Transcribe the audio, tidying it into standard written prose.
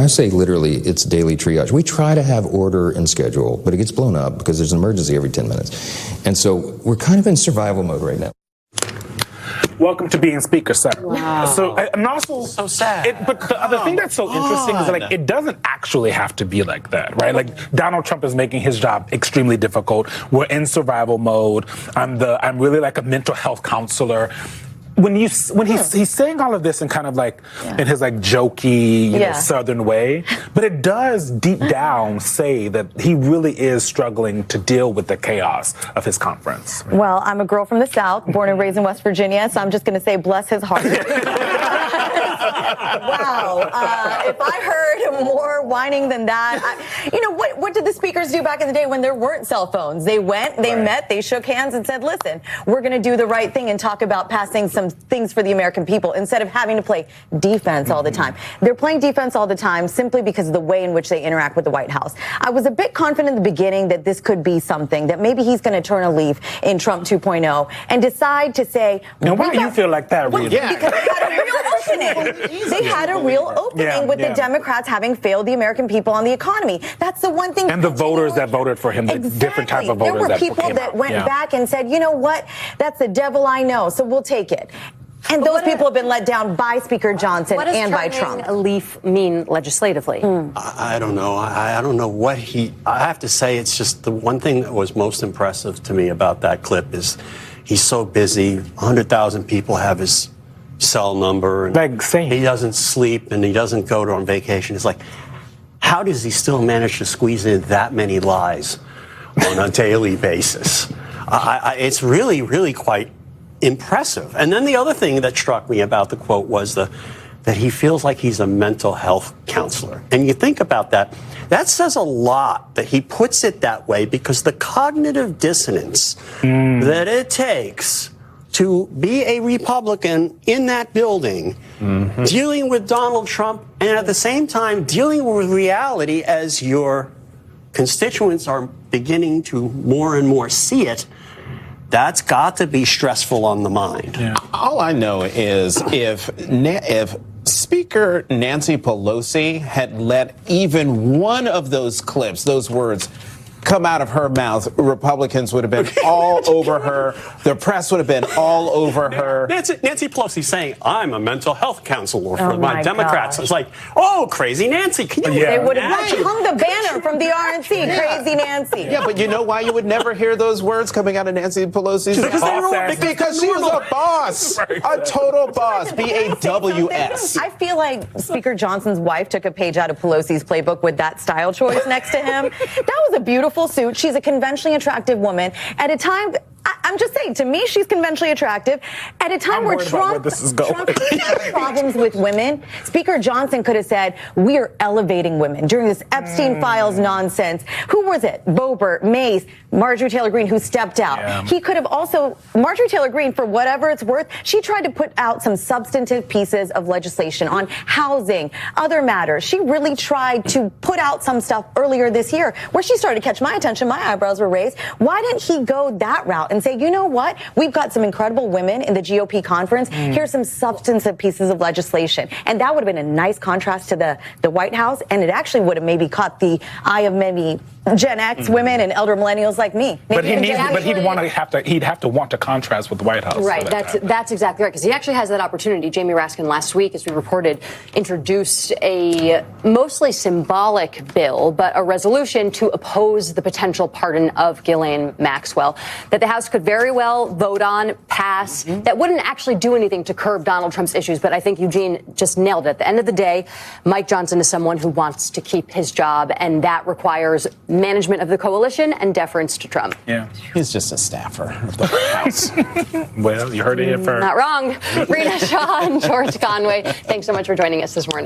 I say literally, it's daily triage. We try to have order and schedule, but it gets blown up because there's an emergency every 10 minutes. And so we're kind of in survival mode right now. Welcome to being Speaker, sir. Wow. So, and also, so sad. But the other thing that's so interesting is like it doesn't actually have to be like that, right? Like Donald Trump is making his job extremely difficult. We're in survival mode. I'm really like a mental health counselor. When he's saying all of this in kind of like in his like jokey, you know, Southern way, but it does deep down say that he really is struggling to deal with the chaos of his conference. Well, I'm a girl from the South, born and raised in West Virginia, so I'm just going to say bless his heart. Wow. If I heard more whining than that, you know, what did the speakers do back in the day when there weren't cell phones? They went, they met, they shook hands and said, listen, we're going to do the right thing and talk about passing some things for the American people instead of having to play defense all the time. They're playing defense all the time simply because of the way in which they interact with the White House. I was a bit confident in the beginning that this could be something, that maybe he's going to turn a leaf in Trump 2.0 and decide to say... Now, why do you feel like that, Rita? Because they had a real opening. They had a real opening with the Democrats having failed the American people on the economy. That's the one thing. And the voters that voted for him, the different type of voters that came out. There were people that went back and said, you know what, that's the devil I know, so we'll take it. And those people have been let down by Speaker Johnson and by Trump. What does turning a leaf mean legislatively? I don't know. I don't know what I have to say, it's just the one thing that was most impressive to me about that clip is he's so busy. 100,000 people have his cell number. And like same. He doesn't sleep and he doesn't go on vacation. It's like, how does he still manage to squeeze in that many lies on a daily basis? It's really, really quite impressive. And then the other thing that struck me about the quote was that he feels like he's a mental health counselor. And you think about that, that says a lot that he puts it that way, because the cognitive dissonance that it takes to be a Republican in that building, dealing with Donald Trump, and at the same time dealing with reality as your constituents are beginning to more and more see it, that's got to be stressful on the mind. Yeah. All I know is if Speaker Nancy Pelosi had let even one of those clips, those words, come out of her mouth, Republicans would have been all over her. The press would have been all over her. Nancy Pelosi saying, I'm a mental health counselor for my Democrats. It's like, oh, crazy Nancy. Can you They would have hung the banner from the RNC, Crazy Nancy. Yeah, but you know why you would never hear those words coming out of Nancy Pelosi's mouth? Because she was a boss, a total boss, B-A-W-S. I feel like Speaker Johnson's wife took a page out of Pelosi's playbook with that style choice next to him. That was a beautiful suit. She's a conventionally attractive woman at a time. I'm just saying, to me, she's conventionally attractive. At a time where Trump had problems with women, Speaker Johnson could have said, we are elevating women during this Epstein Files nonsense. Who was it? Boebert, Mace, Marjorie Taylor Greene, who stepped out. Yeah. He could have also, Marjorie Taylor Greene, for whatever it's worth, she tried to put out some substantive pieces of legislation on housing, other matters. She really tried to put out some stuff earlier this year where she started to catch my attention. My eyebrows were raised. Why didn't he go that route and say, you know what? We've got some incredible women in the GOP conference. Here's some substantive pieces of legislation. And that would have been a nice contrast to the White House. And it actually would have maybe caught the eye of maybe Gen X women and elder millennials like me. But he'd have to want to contrast with the White House. Right. That's exactly right. Because he actually has that opportunity. Jamie Raskin last week, as we reported, introduced a mostly symbolic bill, but a resolution to oppose the potential pardon of Ghislaine Maxwell that the House could very well vote on, pass, that wouldn't actually do anything to curb Donald Trump's issues. But I think Eugene just nailed it. At the end of the day, Mike Johnson is someone who wants to keep his job, and that requires management of the coalition and deference to Trump. Yeah. He's just a staffer of the White House. Well, you heard it here first. Not wrong. Rina Shah and George Conway, thanks so much for joining us this morning.